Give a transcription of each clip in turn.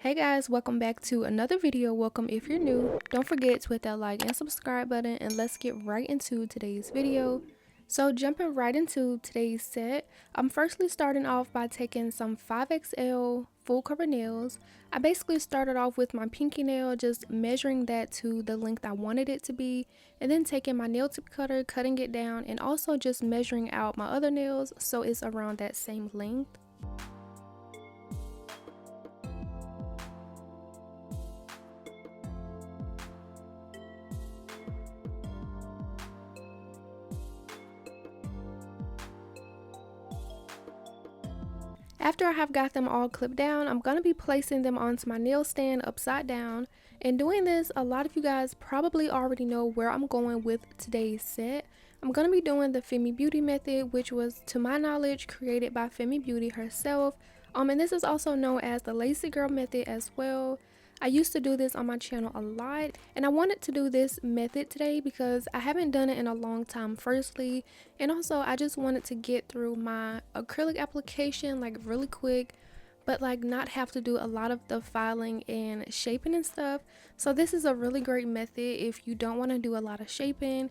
Hey guys, welcome back to another video. Welcome if you're new. Don't forget to hit that like and subscribe button, and let's get right into today's video. So jumping right into today's set, I'm firstly starting off by taking some 5XL full cover nails. I basically started off with my pinky nail, just measuring that to the length I wanted it to be, and then taking my nail tip cutter, cutting it down, and also just measuring out my other nails so it's around that same length. After I have got them all clipped down, I'm going to be placing them onto my nail stand upside down. And doing this, a lot of you guys probably already know where I'm going with today's set. I'm going to be doing the Femi Beauty method, which was, to my knowledge, created by Femi Beauty herself. And this is also known as the Lazy Girl method as well. I used to do this on my channel a lot, and I wanted to do this method today because I haven't done it in a long time firstly, and also I just wanted to get through my acrylic application like really quick, but like not have to do a lot of the filing and shaping and stuff. So this is a really great method if you don't want to do a lot of shaping.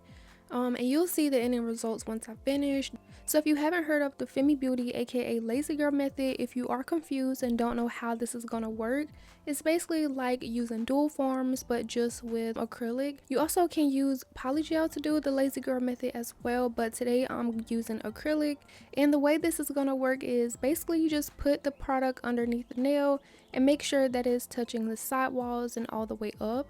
And you'll see the ending results once I finish. So if you haven't heard of the Femi Beauty aka Lazy Girl method, if you are confused and don't know how this is gonna work, it's basically like using dual forms but just with acrylic. You also can use polygel to do the Lazy Girl method as well, but today I'm using acrylic. And the way this is gonna work is basically you just put the product underneath the nail and make sure that it's touching the side walls and all the way up.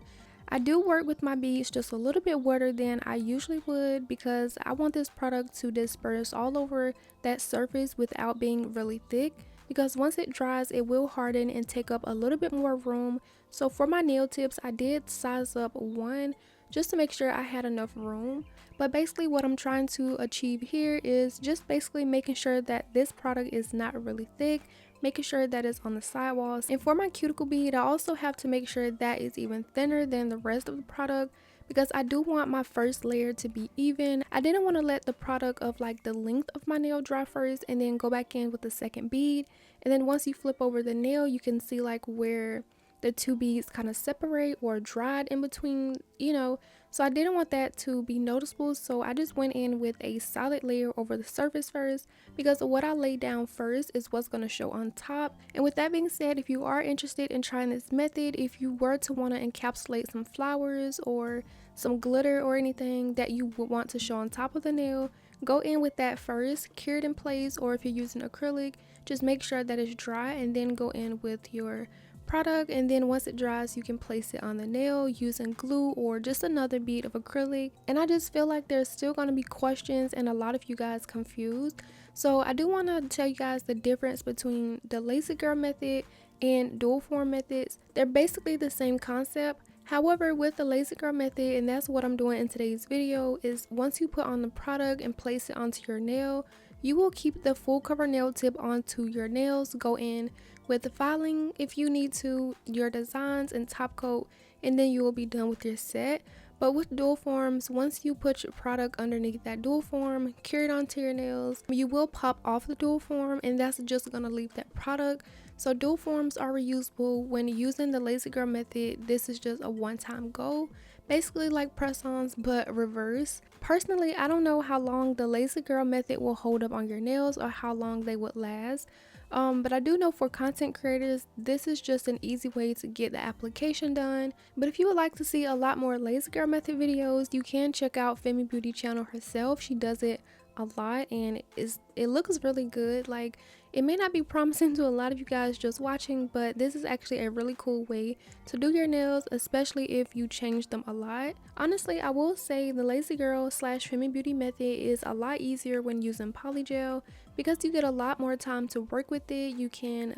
I do work with my beads just a little bit wetter than I usually would because I want this product to disperse all over that surface without being really thick, because once it dries it will harden and take up a little bit more room. So for my nail tips I did size up one just to make sure I had enough room. But basically what I'm trying to achieve here is just basically making sure that this product is not really thick, making sure that it's on the sidewalls. And for my cuticle bead, I also have to make sure that it's even thinner than the rest of the product because I do want my first layer to be even. I didn't want to let the product of like the length of my nail dry first and then go back in with the second bead. And then once you flip over the nail, you can see like where the two beads kind of separate or dried in between, you know. So I didn't want that to be noticeable, so I just went in with a solid layer over the surface first, because what I lay down first is what's going to show on top. And with that being said, if you are interested in trying this method, if you were to want to encapsulate some flowers or some glitter or anything that you would want to show on top of the nail, go in with that first, cure it in place, or if you're using acrylic, just make sure that it's dry and then go in with your product. And then once it dries, you can place it on the nail using glue or just another bead of acrylic. And I just feel like there's still going to be questions and a lot of you guys confused, so I do want to tell you guys the difference between the Lazy Girl method and dual form methods. They're basically the same concept. However, with the Lazy Girl method, and that's what I'm doing in today's video, is once you put on the product and place it onto your nail, you will keep the full cover nail tip onto your nails, go in with the filing if you need to, your designs, and top coat, and then you will be done with your set. But with dual forms, once you put your product underneath that dual form, cure it onto your nails, you will pop off the dual form and that's just going to leave that product. So dual forms are reusable. When using the Lazy Girl method, this is just a one-time go, basically like press-ons but reverse. Personally, I don't know how long the Lazy Girl method will hold up on your nails or how long they would last. But I do know for content creators, this is just an easy way to get the application done. But if you would like to see a lot more Lazy Girl method videos, you can check out Femi Beauty channel herself. She does it a lot and it looks really good. Like, it may not be promising to a lot of you guys just watching, but this is actually a really cool way to do your nails, especially if you change them a lot. Honestly, I will say the Lazy Girl / Femi Beauty method is a lot easier when using polygel because you get a lot more time to work with it. You can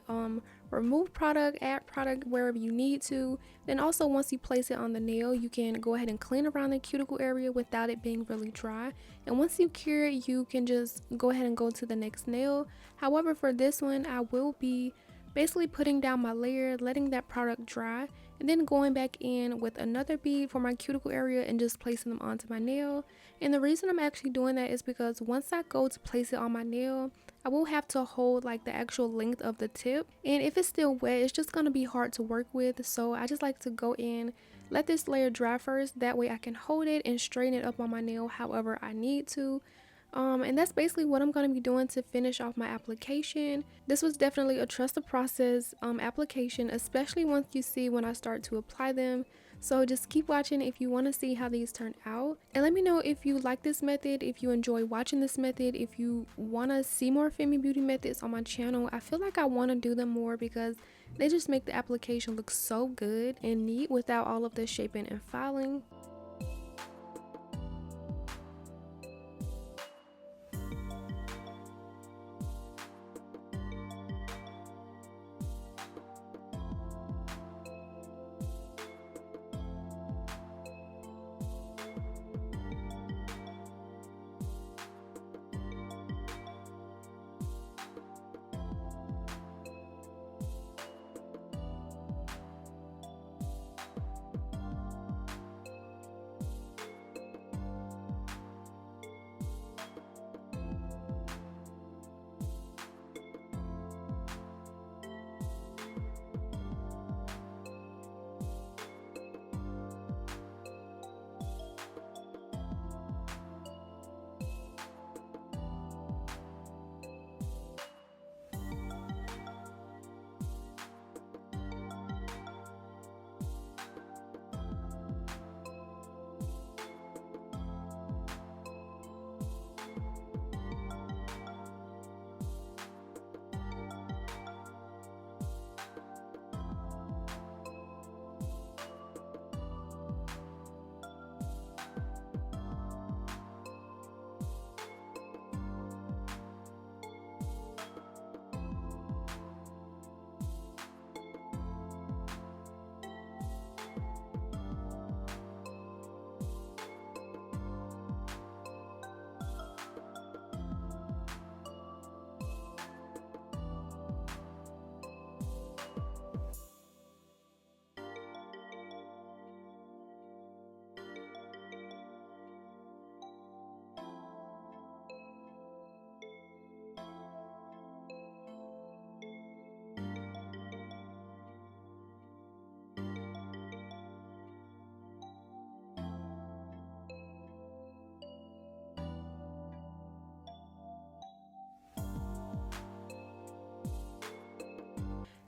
remove product, add product wherever you need to. Then also once you place it on the nail, you can go ahead and clean around the cuticle area without it being really dry. And once you cure it, you can just go ahead and go to the next nail. However, for this one, I will be basically putting down my layer, letting that product dry, and then going back in with another bead for my cuticle area and just placing them onto my nail. And the reason I'm actually doing that is because once I go to place it on my nail, I will have to hold like the actual length of the tip, and if it's still wet, it's just going to be hard to work with. So I just like to go in, let this layer dry first, that way I can hold it and straighten it up on my nail however I need to. And that's basically what I'm going to be doing to finish off my application. This was definitely a trust the process application, especially once you see when I start to apply them. So just keep watching if you want to see how these turn out, and let me know if you like this method, if you enjoy watching this method, if you want to see more Femi beauty methods on my channel. I feel like I want to do them more because they just make the application look so good and neat without all of the shaping and filing.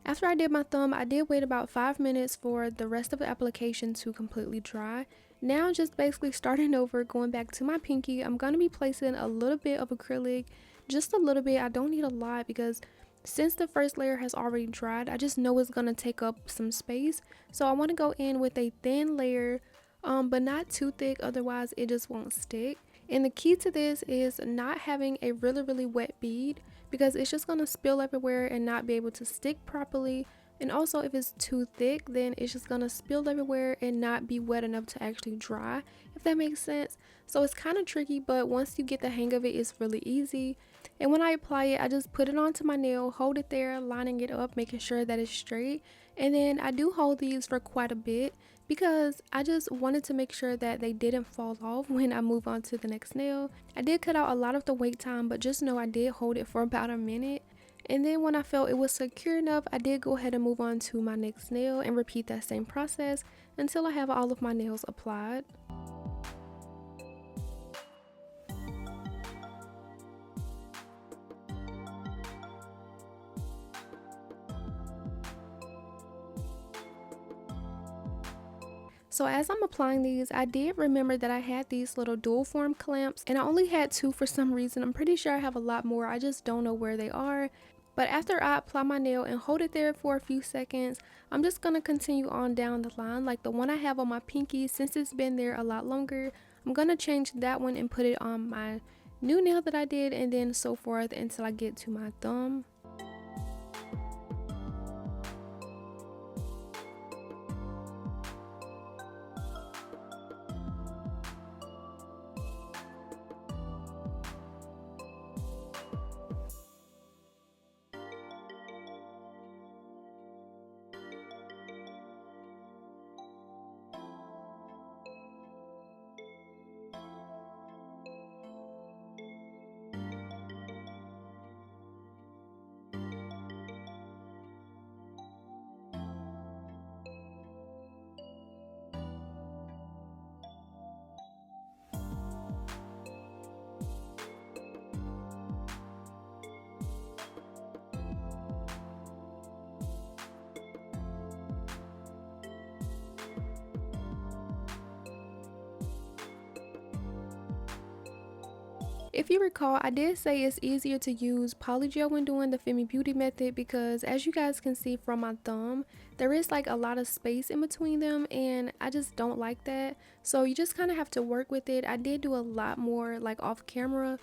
After I did my thumb, I did wait about 5 minutes for the rest of the application to completely dry. Now just basically starting over, going back to my pinky, I'm going to be placing a little bit of acrylic, just a little bit. I don't need a lot because since the first layer has already dried, I just know it's going to take up some space. So I want to go in with a thin layer, but not too thick, otherwise it just won't stick. And the key to this is not having a really wet bead, because it's just going to spill everywhere and not be able to stick properly. And also if it's too thick, then it's just going to spill everywhere and not be wet enough to actually dry, if that makes sense. So it's kind of tricky, but once you get the hang of it, it's really easy. And when I apply it, I just put it onto my nail, hold it there, lining it up, making sure that it's straight. And then I do hold these for quite a bit because I just wanted to make sure that they didn't fall off when I move on to the next nail. I did cut out a lot of the wait time, but just know I did hold it for about a minute. And then when I felt it was secure enough, I did go ahead and move on to my next nail and repeat that same process until I have all of my nails applied. So as I'm applying these, I did remember that I had these little dual form clamps, and I only had 2 for some reason. I'm pretty sure I have a lot more, I just don't know where they are. But after I apply my nail and hold it there for a few seconds, I'm just going to continue on down the line. Like the one I have on my pinky, since it's been there a lot longer, I'm going to change that one and put it on my new nail that I did, and then so forth until I get to my thumb. If you recall, I did say it's easier to use polygel when doing the Femi Beauty method because as you guys can see from my thumb, there is like a lot of space in between them and I just don't like that. So you just kind of have to work with it. I did do a lot more like off camera,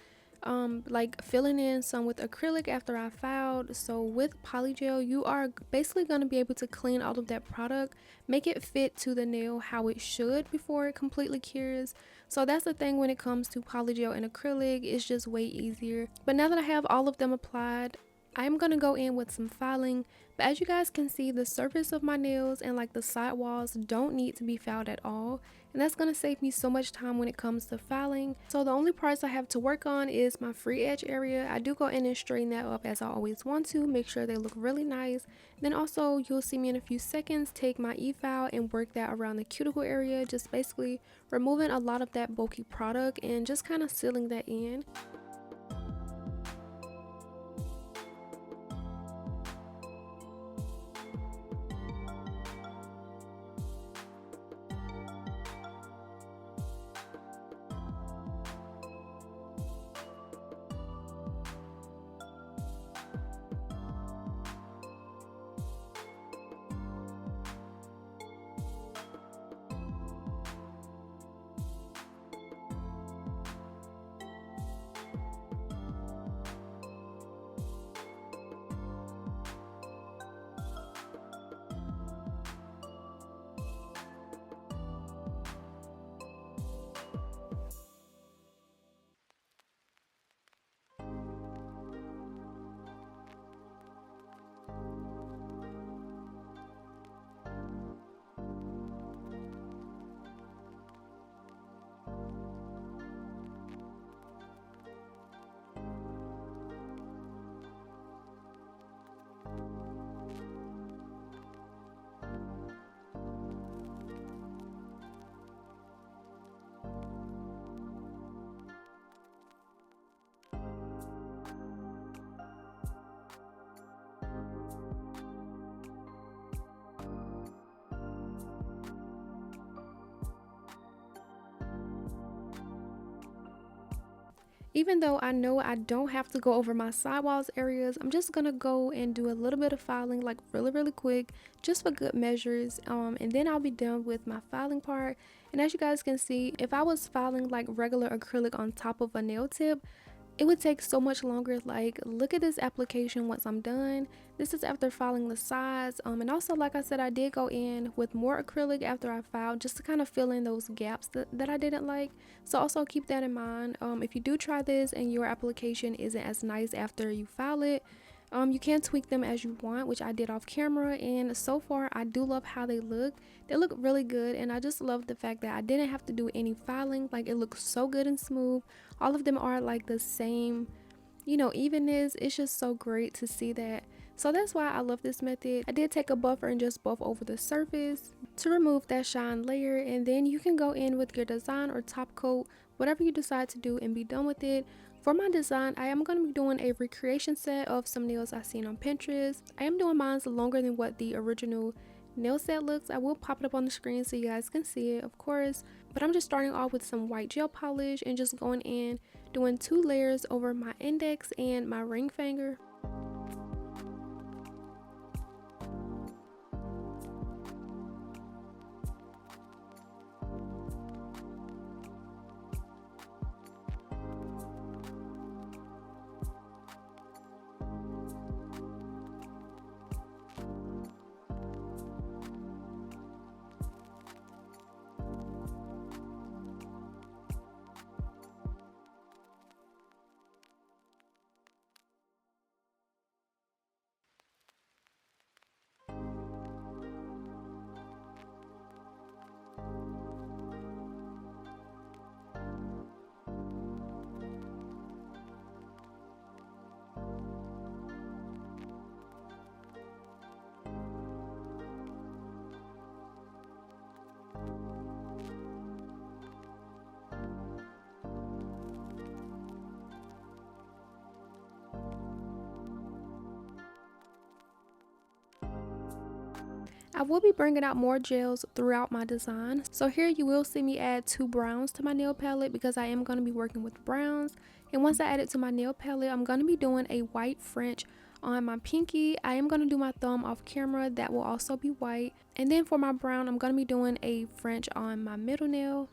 like filling in some with acrylic after I filed. So with polygel, you are basically going to be able to clean all of that product, make it fit to the nail how it should before it completely cures. So that's the thing when it comes to polygel and acrylic, it's just way easier. But now that I have all of them applied, I'm going to go in with some filing. But as you guys can see, the surface of my nails and like the side walls don't need to be filed at all. And that's going to save me so much time when it comes to filing. So the only parts I have to work on is my free edge area. I do go in and straighten that up as I always want to, make sure they look really nice. Then also you'll see me in a few seconds take my e-file and work that around the cuticle area, just basically removing a lot of that bulky product and just kind of sealing that in. Even though I know I don't have to go over my sidewalls areas, I'm just gonna go and do a little bit of filing, like really quick, just for good measures, and then I'll be done with my filing part. And as you guys can see, if I was filing like regular acrylic on top of a nail tip, it would take so much longer. Like, look at this application once I'm done. This is after filing the sides, and also like I said, I did go in with more acrylic after I filed just to kind of fill in those gaps that I didn't like. So also keep that in mind. If you do try this and your application isn't as nice after you file it, you can tweak them as you want, which I did off camera, and so far I do love how they look. They look really good, and I just love the fact that I didn't have to do any filing. Like, it looks so good and smooth. All of them are like the same, you know, evenness. It's just so great to see that. So that's why I love this method. I did take a buffer and just buff over the surface to remove that shine layer, and then you can go in with your design or top coat, whatever you decide to do, and be done with it. For my design, I am going to be doing a recreation set of some nails I've seen on Pinterest. I am doing mine longer than what the original nail set looks. I will pop it up on the screen so you guys can see it, of course. But I'm just starting off with some white gel polish and just going in, doing 2 layers over my index and my ring finger. I will be bringing out more gels throughout my design. So here you will see me add 2 browns to my nail palette because I am going to be working with browns. And once I add it to my nail palette, I'm going to be doing a white French on my pinky. I am going to do my thumb off camera. That will also be white. And then for my brown, I'm going to be doing a French on my middle nail.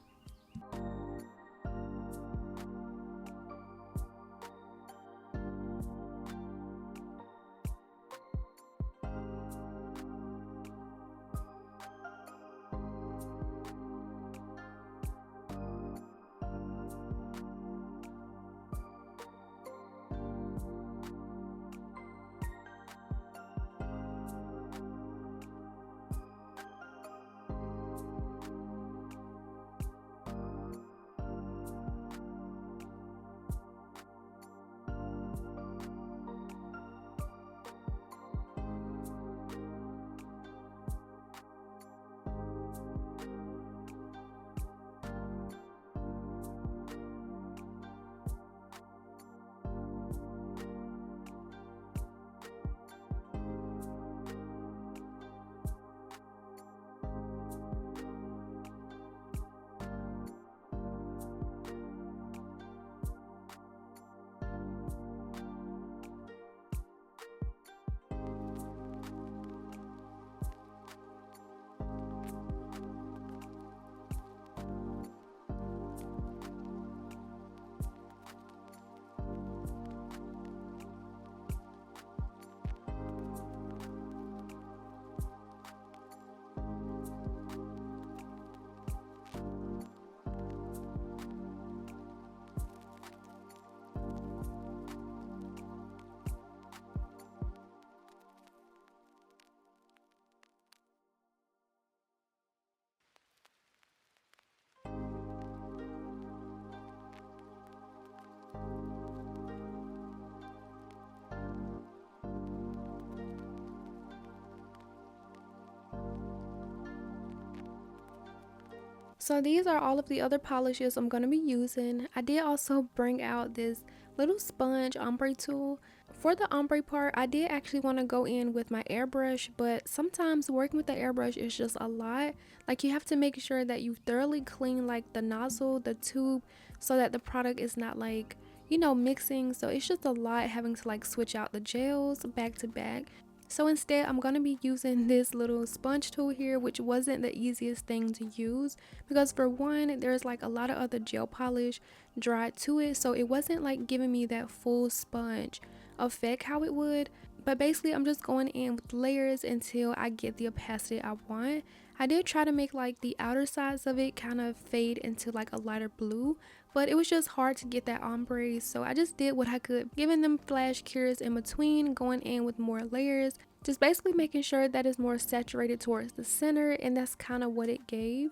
So these are all of the other polishes I'm going to be using. I did also bring out this little sponge ombre tool. For the ombre part, I did actually want to go in with my airbrush, but sometimes working with the airbrush is just a lot. Like, you have to make sure that you thoroughly clean like the nozzle, the tube, so that the product is not like, you know, mixing. So it's just a lot having to like switch out the gels back to back. So instead, I'm going to be using this little sponge tool here, which wasn't the easiest thing to use because for one, there's like a lot of other gel polish dried to it, so it wasn't like giving me that full sponge effect how it would. But basically, I'm just going in with layers until I get the opacity I want. I did try to make like the outer sides of it kind of fade into like a lighter blue, but it was just hard to get that ombre, so I just did what I could, giving them flash cures in between, going in with more layers, just basically making sure that it's more saturated towards the center, and that's kind of what it gave.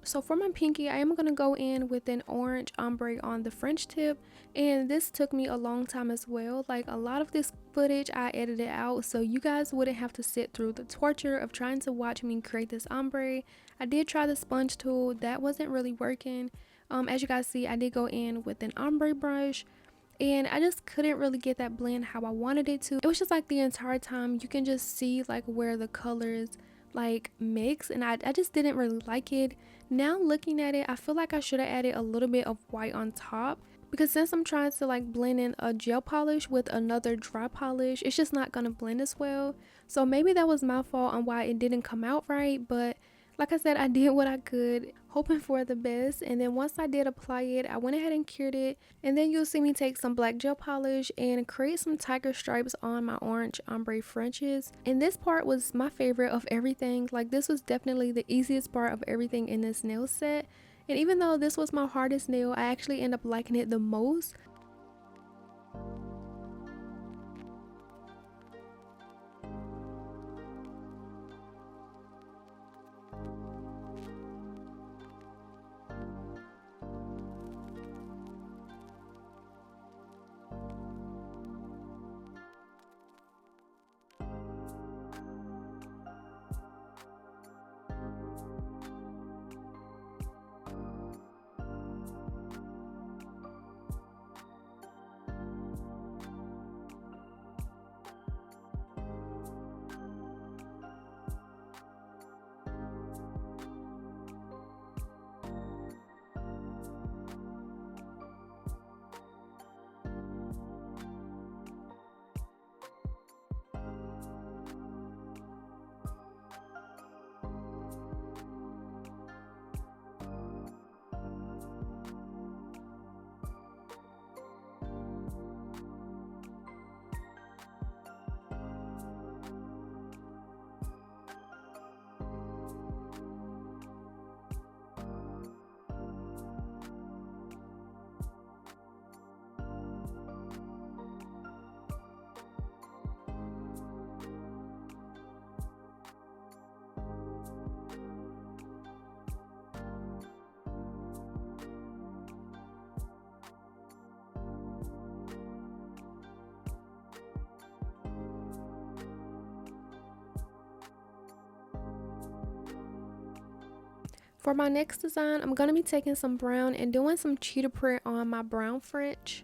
So for my pinky, I am going to go in with an orange ombre on the French tip, and this took me a long time as well. Like, a lot of this footage I edited out so you guys wouldn't have to sit through the torture of trying to watch me create this ombre. I did try the sponge tool, that wasn't really working. As you guys see, I did go in with an ombre brush, and I just couldn't really get that blend how I wanted it to. It was just like the entire time you can just see like where the colors like mix, and I just didn't really like it. Now looking at it, I feel like I should have added a little bit of white on top, because since I'm trying to like blend in a gel polish with another dry polish, it's just not gonna blend as well. So maybe that was my fault on why it didn't come out right, but like I said, I did what I could, hoping for the best. And then once I did apply it, I went ahead and cured it. And then you'll see me take some black gel polish and create some tiger stripes on my orange ombre Frenches. And this part was my favorite of everything. Like, this was definitely the easiest part of everything in this nail set. And even though this was my hardest nail, I actually end up liking it the most. For my next design, I'm going to be taking some brown and doing some cheetah print on my brown French.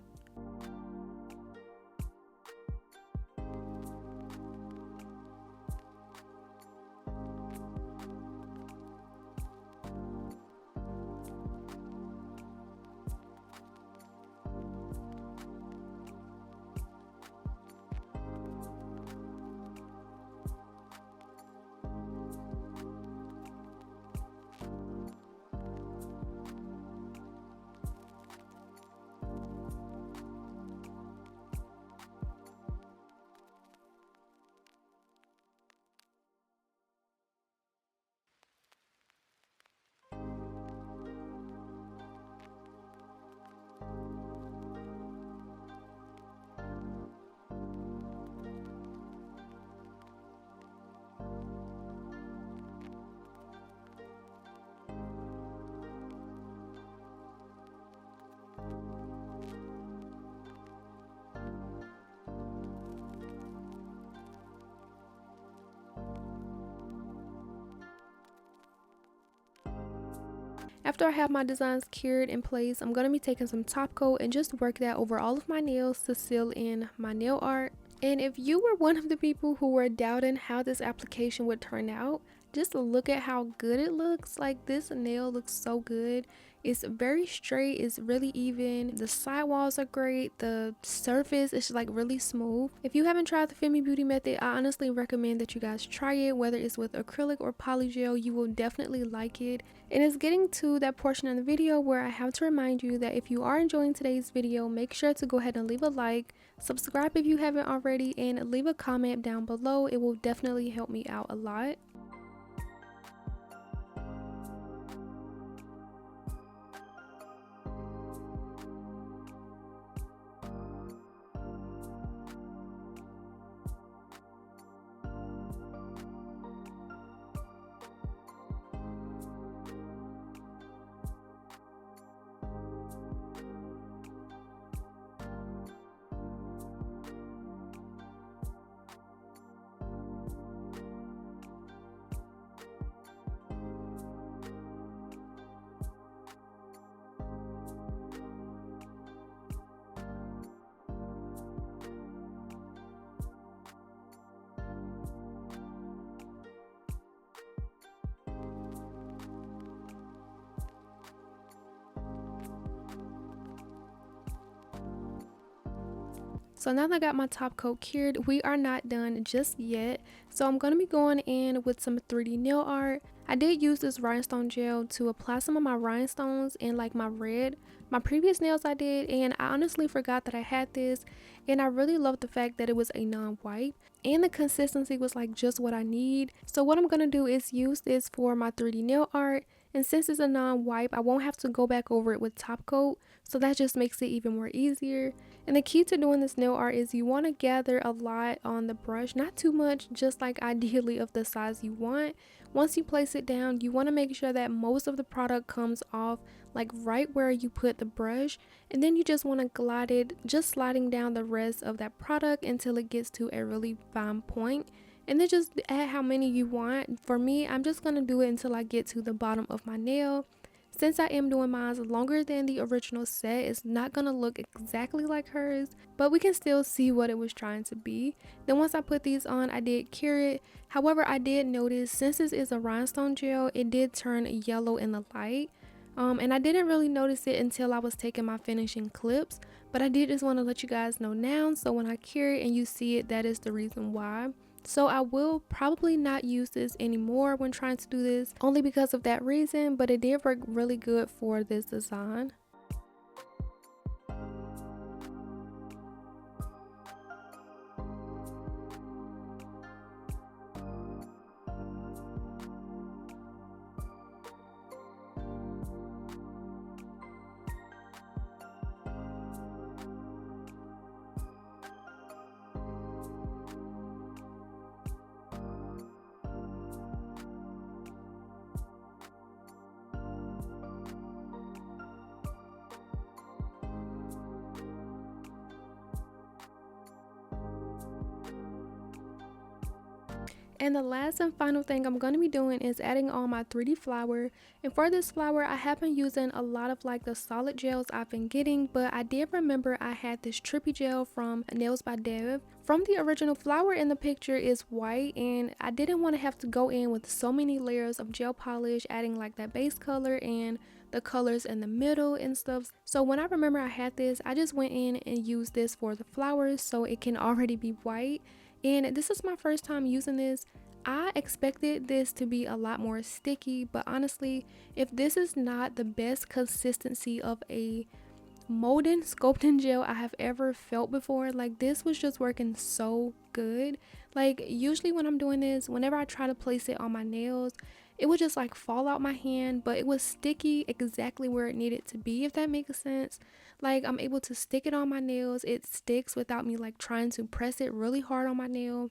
After I have my designs cured in place, I'm going to be taking some top coat and just work that over all of my nails to seal in my nail art. And if you were one of the people who were doubting how this application would turn out, just look at how good it looks. Like, this nail looks so good. It's very straight, it's really even, the sidewalls are great, the surface is like really smooth. If you haven't tried the Femi Beauty method, I honestly recommend that you guys try it. Whether it's with acrylic or polygel, you will definitely like it. And it's getting to that portion of the video where I have to remind you that if you are enjoying today's video, make sure to go ahead and leave a like, subscribe if you haven't already, and leave a comment down below. It will definitely help me out a lot. So now that I got my top coat cured, we are not done just yet. So I'm going to be going in with some 3D nail art. I did use this rhinestone gel to apply some of my rhinestones and like my red. My previous nails I did, and I honestly forgot that I had this, and I really loved the fact that it was a non-wipe and the consistency was like just what I need. So what I'm going to do is use this for my 3D nail art, and since it's a non-wipe, I won't have to go back over it with top coat, so that just makes it even more easier. And the key to doing this nail art is you want to gather a lot on the brush, not too much, just like ideally of the size you want. Once you place it down, you want to make sure that most of the product comes off like right where you put the brush, and then you just want to glide it, just sliding down the rest of that product until it gets to a really fine point. And then just add how many you want. For me, I'm just going to do it until I get to the bottom of my nail. Since I am doing mine longer than the original set, it's not going to look exactly like hers, but we can still see what it was trying to be. Then once I put these on, I did cure it. However, I did notice since this is a rhinestone gel, it did turn yellow in the light. And I didn't really notice it until I was taking my finishing clips, but I did just want to let you guys know now, so when I cure it and you see it, that is the reason why. So I will probably not use this anymore when trying to do this, only because of that reason, but it did work really good for this design. And the last and final thing I'm going to be doing is adding on my 3D flower. And for this flower, I have been using a lot of like the solid gels I've been getting, but I did remember I had this trippy gel from Nails by Dev. From the original flower in the picture is white, and I didn't want to have to go in with so many layers of gel polish, adding like that base color and the colors in the middle and stuff. So when I remember I had this, I just went in and used this for the flowers so it can already be white. And this is my first time using this. I expected this to be a lot more sticky, but honestly, if this is not the best consistency of a molding sculpting gel I have ever felt before, like this was just working so good. Like usually when I'm doing this, whenever I try to place it on my nails, it would just like fall out my hand, but it was sticky exactly where it needed to be, if that makes sense. Like I'm able to stick it on my nails, it sticks without me like trying to press it really hard on my nail.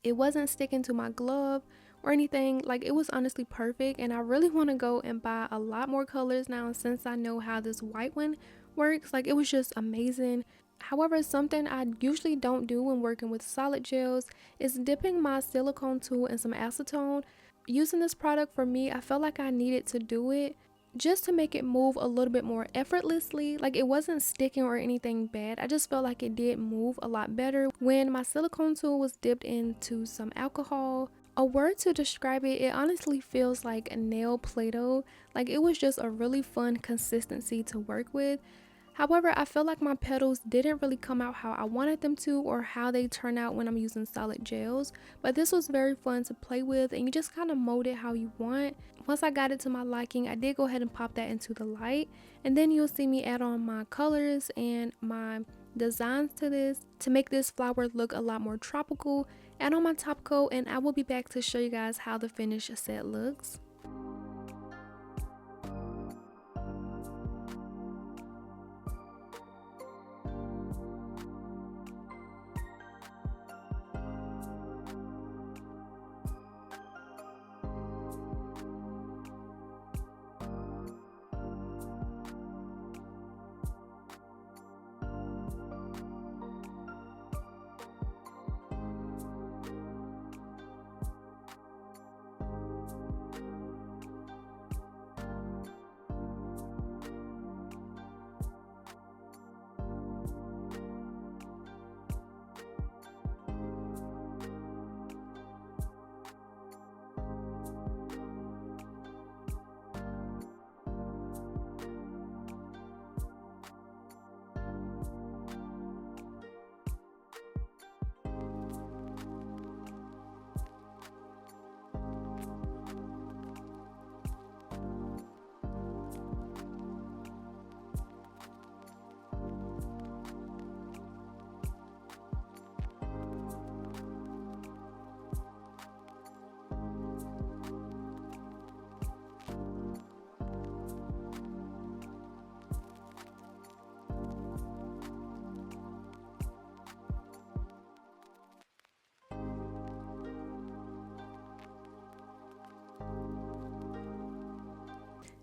It wasn't sticking to my glove or anything. Like it was honestly perfect, and I really want to go and buy a lot more colors now since I know how this white one works. Like it was just amazing. However, something I usually don't do when working with solid gels is dipping my silicone tool in some acetone. Using this product, for me, I felt like I needed to do it just to make it move a little bit more effortlessly. Like it wasn't sticking or anything bad, I just felt like it did move a lot better when my silicone tool was dipped into some alcohol. A word to describe it, it honestly feels like a nail Play-Doh. Like it was just a really fun consistency to work with. However, I feel like my petals didn't really come out how I wanted them to, or how they turn out when I'm using solid gels, but this was very fun to play with, and you just kind of mold it how you want. Once I got it to my liking, I did go ahead and pop that into the light, and then you'll see me add on my colors and my designs to this to make this flower look a lot more tropical. Add on my top coat, and I will be back to show you guys how the finished set looks.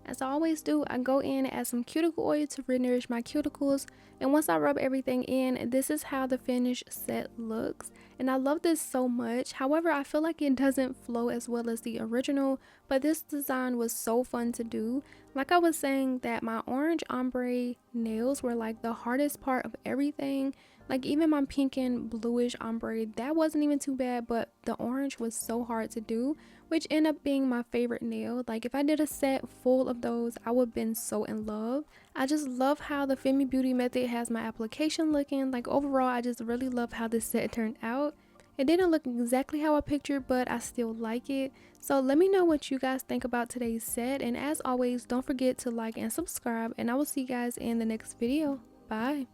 As I always do, I go in and add some cuticle oil to re-nourish my cuticles, and once I rub everything in, this is how the finished set looks. And I love this so much. However, I feel like it doesn't flow as well as the original, but this design was so fun to do. Like I was saying, that my orange ombre nails were like the hardest part of everything. Like even my pink and bluish ombre, that wasn't even too bad, but the orange was so hard to do, which ended up being my favorite nail. Like if I did a set full of those, I would have been so in love. I just love how the Femi Beauty method has my application looking. Like overall, I just really love how this set turned out. It didn't look exactly how I pictured, but I still like it. So let me know what you guys think about today's set, and as always, don't forget to like and subscribe, and I will see you guys in the next video. Bye.